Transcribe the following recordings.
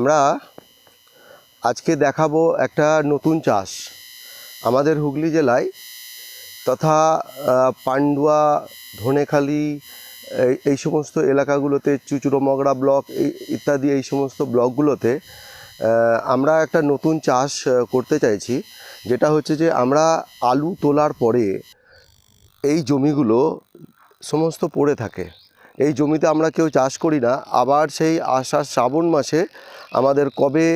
আমরা আজকে দেখাবো একটা নতুন চাষ আমাদের হুগলি জেলায় তথা পান্ডুয়া, ধনেখালি এই সমস্ত এলাকাগুলোতে, চুঁচুড়ামগড়া ব্লক ইত্যাদি এই সমস্ত ব্লকগুলোতে আমরা একটা নতুন চাষ করতে চাইছি, যেটা হচ্ছে যে আমরা আলু তোলার পরে এই জমিগুলো সমস্ত পড়ে থাকে। এই জমিতে আমরা কেউ চাষ করি না। আবার সেই আষাঢ় শ্রাবণ মাসে আমাদের কবে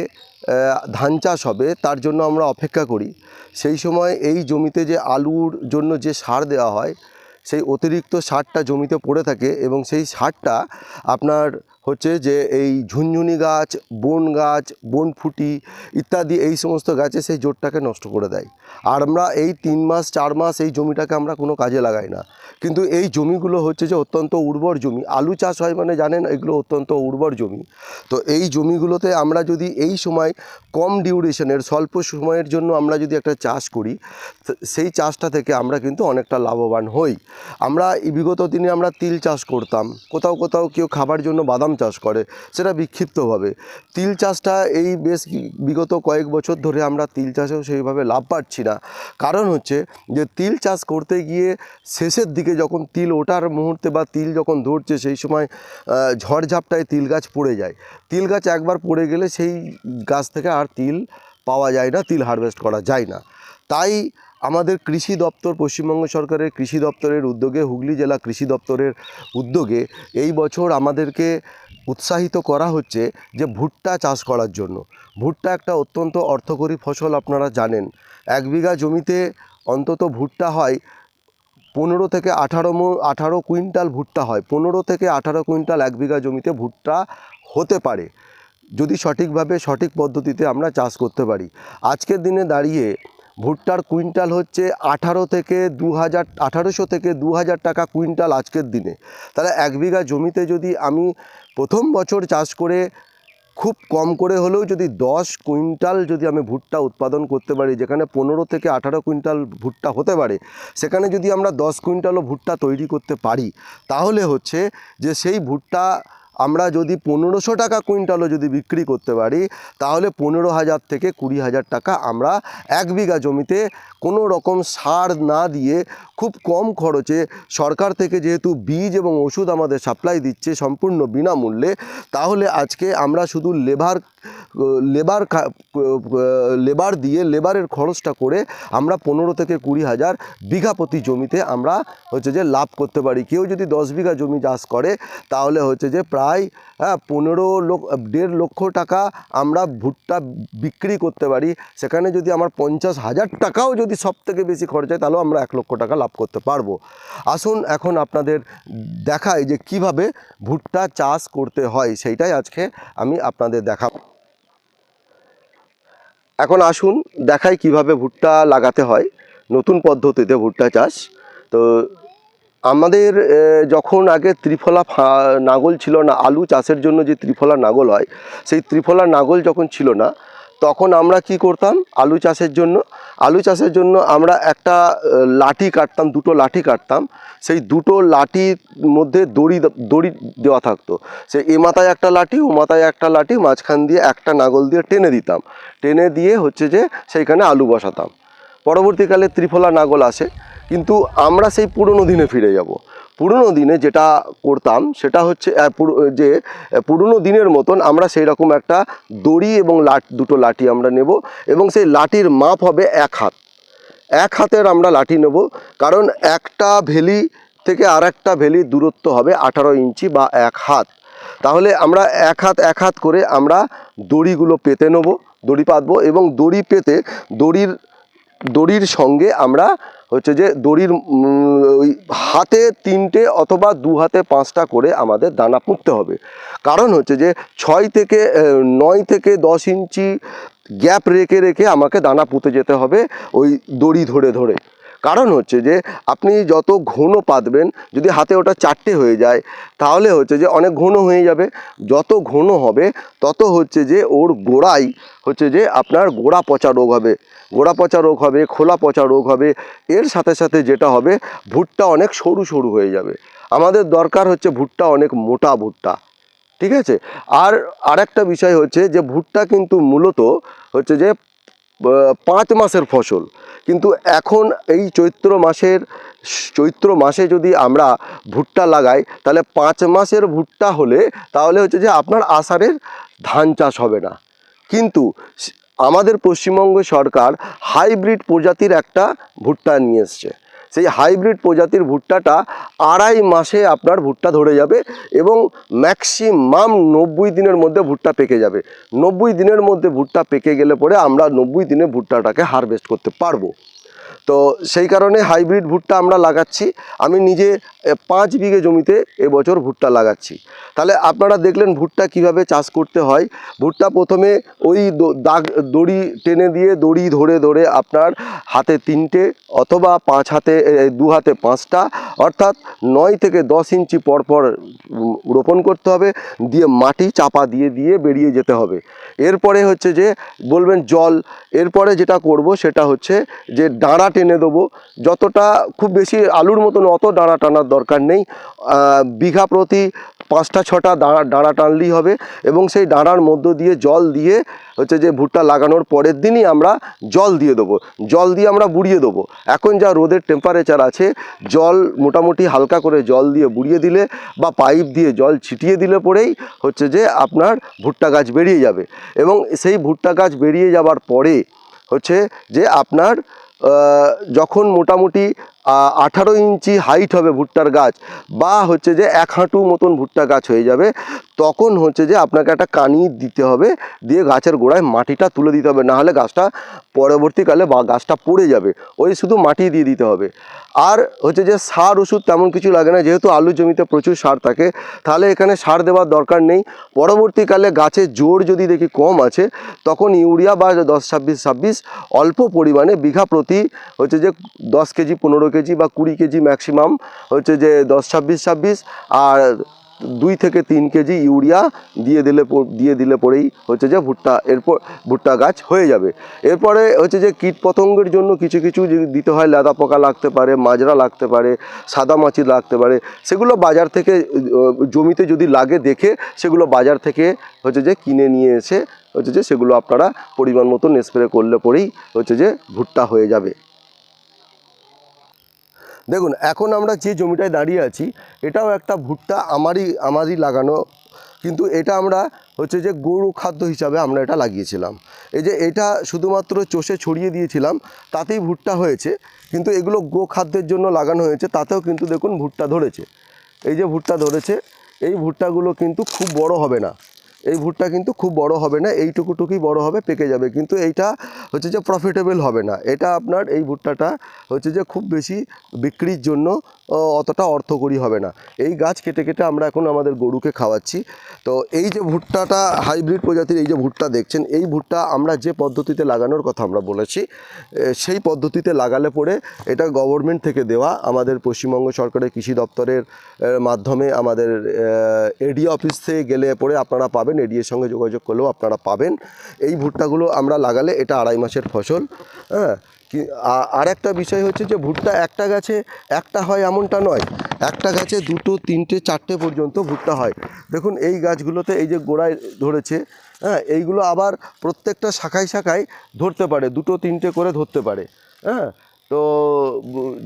ধান চাষ হবে তার জন্য আমরা অপেক্ষা করি। সেই সময় এই জমিতে যে আলুর জন্য যে সার দেওয়া হয়, সেই অতিরিক্ত সারটা জমিতে পড়ে থাকে এবং সেই সারটা আপনার হচ্ছে যে এই ঝুনঝুনি গাছ, বনফুটি ইত্যাদি এই সমস্ত গাছে সেই জোরটাকে নষ্ট করে দেয়। আর আমরা এই 3 মাস 4 মাস এই জমিটাকে আমরা কোনো কাজে লাগাই না। কিন্তু এই জমিগুলো হচ্ছে যে অত্যন্ত উর্বর জমি। আলু চাষ হয় মানে জানেন, এগুলো অত্যন্ত উর্বর জমি। তো এই জমিগুলোতে আমরা যদি এই সময় কম ডিউরেশনের, স্বল্প সময়ের জন্য আমরা যদি একটা চাষ করি, সেই চাষটা থেকে আমরা কিন্তু অনেকটা লাভবান হই। আমরা বিগত দিনে আমরা তিল চাষ করতাম, কোথাও কোথাও কেউ খাবার জন্য বাদাম চাষ করে, সেটা বিক্ষিপ্তভাবে। তিল চাষটা এই বেশ বিগত কয়েক বছর ধরে আমরা তিল চাষেও সেইভাবে লাভ পাচ্ছি না। কারণ হচ্ছে যে তিল চাষ করতে গিয়ে শেষের দিকে যখন তিল ওঠার মুহূর্তে বা তিল যখন ধরছে, সেই সময় ঝড়ঝাপটায় তিল গাছ পড়ে যায়। তিল গাছ একবার পড়ে গেলে সেই গাছ থেকে আর তিল পাওয়া যায় না, তিল হারভেস্ট করা যায় না। তাই আমাদের কৃষি দপ্তর, পশ্চিমবঙ্গ সরকারের কৃষি দপ্তরের উদ্যোগে, হুগলি জেলা কৃষি দপ্তরের উদ্যোগে এই বছর আমাদেরকে উৎসাহিত করা হচ্ছে যে ভুট্টা চাষ করার জন্য। ভুট্টা একটা অত্যন্ত অর্থকরী ফসল, আপনারা জানেন। 1 বিঘা জমিতে অন্তত ভুট্টা হয় 15 থেকে 18 কুইন্টাল ভুট্টা হয়। 15 থেকে 18 কুইন্টাল 1 বিঘা জমিতে ভুট্টা হতে পারে, যদি সঠিকভাবে সঠিক পদ্ধতিতে আমরা চাষ করতে পারি। আজকের দিনে দাঁড়িয়ে ভুট্টার কুইন্টাল হচ্ছে 1800 থেকে 2000 টাকা কুইন্টাল আজকের দিনে। তাহলে 1 বিঘা জমিতে যদি আমি প্রথম বছর চাষ করে খুব কম করে হলেও যদি 10 কুইন্টাল যদি আমি ভুট্টা উৎপাদন করতে পারি, যেখানে 15 থেকে 18 কুইন্টাল ভুট্টা হতে পারে, সেখানে যদি আমরা 10 কুইন্টালও ভুট্টা তৈরি করতে পারি, তাহলে হচ্ছে যে সেই ভুট্টা আমরা যদি 1500 টাকা কুইন্টালও যদি বিক্রি করতে পারি, তাহলে 15,000 থেকে 20,000 টাকা আমরা 1 বিঘা জমিতে কোনো রকম সার না দিয়ে খুব কম খরচে, সরকার থেকে যেহেতু বীজ এবং ওষুধ আমাদের সাপ্লাই দিচ্ছে সম্পূর্ণ বিনামূল্যে, তাহলে আজকে আমরা শুধু লেবার দিয়ে লেবারের খরচটা করে আমরা 15 থেকে 20,000 বিঘা প্রতি জমিতে আমরা হচ্ছে যে লাভ করতে পারি। কেউ যদি 10 বিঘা জমি চাষ করে, তাহলে হচ্ছে যে প্রায় 1.5 লক্ষ টাকা আমরা ভুট্টা বিক্রি করতে পারি। সেখানে যদি আমার 50,000 টাকাও যদি সব থেকে বেশি খরচ হয়, তাহলেও আমরা 1 লক্ষ টাকা লাভ করতে পারবো। আসুন এখন আপনাদের দেখাই যে কিভাবে ভুট্টা চাষ করতে হয়, সেইটাই আজকে আমি আপনাদের দেখাবো। এখন আসুন দেখাই কিভাবে ভুট্টা লাগাতে হয়, নতুন পদ্ধতিতে ভুট্টা চাষ। তো আমাদের যখন আগে ত্রিফলা নাঙল ছিল না, আলু চাষের জন্য যে ত্রিফলা নাঙল হয়, সেই ত্রিফলা নাঙল যখন ছিল না, তখন আমরা কি করতাম, আলু চাষের জন্য আমরা একটা লাঠি কাটতাম, 2টো লাঠি কাটতাম। সেই 2টো লাঠির মধ্যে দড়ি দেওয়া থাকতো। সে এ মাথায় একটা লাঠি, ও মাথায় একটা লাঠি, মাঝখান দিয়ে একটা নাঙল দিয়ে টেনে দিতাম। টেনে দিয়ে হচ্ছে যে সেইখানে আলু বসাতাম। পরবর্তীকালে ত্রিফলা নাঙল আসে, কিন্তু আমরা সেই পুরনো দিনে ফিরে যাব। পুরনো দিনে যেটা করতাম সেটা হচ্ছে যে পুরনো দিনের মতন আমরা সেই রকম একটা দড়ি এবং 2টো লাঠি আমরা নেব, এবং সেই লাঠির মাপ হবে 1 হাত। 1 হাতের আমরা লাঠি নেব, কারণ একটা ভেলি থেকে আর একটা ভেলির দূরত্ব হবে 18 ইঞ্চি বা 1 হাত। তাহলে আমরা 1 হাত করে আমরা দড়িগুলো পেতে নেব, দড়ি পাতবো, এবং দড়ি পেতে দড়ির সঙ্গে আমরা হচ্ছে যে দড়ির ওই হাতে 3টে অথবা 2 হাতে 5টা করে আমাদের দানা পুঁততে হবে। কারণ হচ্ছে যে 9 থেকে 10 ইঞ্চি গ্যাপ রেখে রেখে আমাকে দানা পুঁতে যেতে হবে ওই দড়ি ধরে ধরে। কারণ হচ্ছে যে আপনি যত ঘন পাতবেন, যদি হাতে ওটা 4টে হয়ে যায়, তাহলে হচ্ছে যে অনেক ঘন হয়ে যাবে। যত ঘন হবে তত হচ্ছে যে ওর গোড়ায় হচ্ছে যে আপনার গোড়া পচা রোগ হবে, খোলা পচা রোগ হবে। এর সাথে সাথে যেটা হবে, ভুট্টা অনেক সরু সরু হয়ে যাবে। আমাদের দরকার হচ্ছে ভুট্টা অনেক মোটা ভুট্টা, ঠিক আছে। আর আরেকটা বিষয় হচ্ছে যে ভুট্টা কিন্তু মূলত হচ্ছে যে 5 মাসের ফসল, কিন্তু এখন এই চৈত্র মাসে যদি আমরা ভুট্টা লাগাই তাহলে 5 মাসের ভুট্টা হলে তাহলে হচ্ছে যে আপনার আষাঢ়ের ধান চাষ হবে না। কিন্তু আমাদের পশ্চিমবঙ্গ সরকার হাইব্রিড প্রজাতির একটা ভুট্টা নিয়ে এসছে। সেই হাইব্রিড প্রজাতির ভুট্টাটা 2.5 মাসে আপনার ভুট্টা ধরে যাবে এবং ম্যাক্সিমাম 90 দিনের মধ্যে ভুট্টা পেকে যাবে। 90 দিনের মধ্যে ভুট্টা পেকে গেলে পরে আমরা 90 দিনে ভুট্টাটাকে হারভেস্ট করতে পারবো। তো সেই কারণে হাইব্রিড ভুট্টা আমরা লাগাচ্ছি। আমি নিজে 5 বিঘে জমিতে এবছর ভুট্টা লাগাচ্ছি। তাহলে আপনারা দেখলেন ভুট্টা কিভাবে চাষ করতে হয়। ভুট্টা প্রথমে ওই দড়ি টেনে দিয়ে দড়ি ধরে ধরে আপনার হাতে 3টে অথবা 5 হাতে 2 হাতে 5টা অর্থাৎ 9 থেকে 10 ইঞ্চি পরপর রোপণ করতে হবে, দিয়ে মাটি চাপা দিয়ে দিয়ে বেরিয়ে যেতে হবে। এরপরে হচ্ছে যে বলবেন জল, এরপরে যেটা করব সেটা হচ্ছে যে ডাঁড়া টেনে দেবো। যতটা খুব বেশি আলুর মতন অত ডাঁড়া টানার দরকার নেই, বিঘা প্রতি 5টা 6টা ডাঁড়া টানলেই হবে। এবং সেই ডাঁড়ার মধ্য দিয়ে জল দিয়ে হচ্ছে যে ভুট্টা লাগানোর পরের দিনই আমরা জল দিয়ে দেবো, জল দিয়ে আমরা বুড়িয়ে দেবো। এখন যা রোদের টেম্পারেচার আছে, জল মোটামুটি হালকা করে জল দিয়ে বুড়িয়ে দিলে বা পাইপ দিয়ে জল ছিটিয়ে দিলে পরেই হচ্ছে যে আপনার ভুট্টা গাছ বেরিয়ে যাবে। এবং সেই ভুট্টা গাছ বেরিয়ে যাবার পরে হচ্ছে যে আপনার যখন মোটামুটি 18 ইঞ্চি হাইট হবে ভুট্টার গাছ বা হচ্ছে যে 1 হাঁটু মতন ভুট্টা গাছ হয়ে যাবে, তখন হচ্ছে যে আপনাকে একটা কানি দিতে হবে, দিয়ে গাছের গোড়ায় মাটিটা তুলে দিতে হবে, নাহলে গাছটা পরবর্তীকালে বা গাছটা পড়ে যাবে। ওই শুধু মাটি দিয়ে দিতে হবে। আর হচ্ছে যে সার ওষুধ তেমন কিছু লাগে না, যেহেতু আলু জমিতে প্রচুর সার থাকে, তাহলে এখানে সার দেওয়ার দরকার নেই। পরবর্তীকালে গাছের জোর যদি দেখি কম আছে, তখন ইউরিয়া বা 10-26-26 অল্প পরিমাণে বিঘা প্রতি হচ্ছে যে 10 কেজি 15 কেজি বা 20 কেজি ম্যাক্সিমাম হচ্ছে যে 10-26-26 আর 2 থেকে 3 কেজি ইউরিয়া দিয়ে দিলে পরেই হচ্ছে যে ভুট্টা গাছ হয়ে যাবে। এরপরে হচ্ছে যে কীট পতঙ্গের জন্য কিছু কিছু যদি দিতে হয়, লেদা পোকা লাগতে পারে, মাজরা লাগতে পারে, সাদা মাছি লাগতে পারে, সেগুলো বাজার থেকে জমিতে যদি লাগে দেখে সেগুলো বাজার থেকে হচ্ছে যে কিনে নিয়ে এসে হচ্ছে যে সেগুলো আপনারা পরিমাণ মতন স্প্রে করলে পরেই হচ্ছে যে ভুট্টা হয়ে যাবে। দেখুন এখন আমরা যে জমিটায় দাঁড়িয়ে আছি এটাও একটা ভুট্টা আমারই লাগানো, কিন্তু এটা আমরা হচ্ছে যে গরু খাদ্য হিসাবে আমরা এটা লাগিয়েছিলাম। এই যে এটা শুধুমাত্র চষে ছড়িয়ে দিয়েছিলাম, তাতেই ভুট্টা হয়েছে, কিন্তু এগুলো গো খাদ্যের জন্য লাগানো হয়েছে, তাতেও কিন্তু দেখুন ভুট্টা ধরেছে। এই যে ভুট্টা ধরেছে, এই ভুট্টাগুলো কিন্তু খুব বড় হবে না, এই ভুট্টা কিন্তু খুব বড় হবে না, এইটুকুটুকুই বড় হবে, পেকে যাবে, কিন্তু এইটা হচ্ছে যে প্রফিটেবল হবে না। এটা আপনার এই ভুট্টাটা হচ্ছে যে খুব বেশি বিক্রির জন্য অতটা অর্থকরী হবে না। এই গাছ কেটে কেটে আমরা এখন আমাদের গরুকে খাওয়াচ্ছি। তো এই যে ভুট্টাটা হাইব্রিড প্রজাতির এই যে ভুট্টা দেখছেন, এই ভুট্টা আমরা যে পদ্ধতিতে লাগানোর কথা আমরা বলেছি, সেই পদ্ধতিতে লাগালে পরে এটা গভর্নমেন্ট থেকে দেওয়া, আমাদের পশ্চিমবঙ্গ সরকারের কৃষি দপ্তরের মাধ্যমে আমাদের এডি অফিস থেকে গেলে পরে আপনারা পাবেন, এডির সঙ্গে যোগাযোগ করলেও আপনারা পাবেন। এই ভুট্টাগুলো আমরা লাগালে এটা 2.5 মাসের ফসল। হ্যাঁ, আর একটা বিষয় হচ্ছে যে ভুট্টা একটা গাছে একটা হয় এমনটা নয়, একটা গাছে 2, 3, 4টে পর্যন্ত ভুট্টা হয়। দেখুন এই গাছগুলোতে এই যে গোড়ায় ধরেছে, হ্যাঁ, এইগুলো আবার প্রত্যেকটা শাখায় শাখায় ধরতে পারে, 2, 3টে করে ধরতে পারে। হ্যাঁ, তো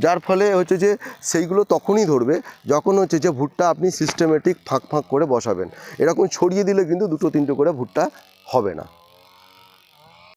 যার ফলে হচ্ছে যে সেইগুলো তখনই ধরবে যখন হচ্ছে যে ভুট্টা আপনি সিস্টেমেটিক ফাঁক ফাঁক করে বসাবেন। এরকম ছড়িয়ে দিলে কিন্তু 2, 3টে করে ভুট্টা হবে না।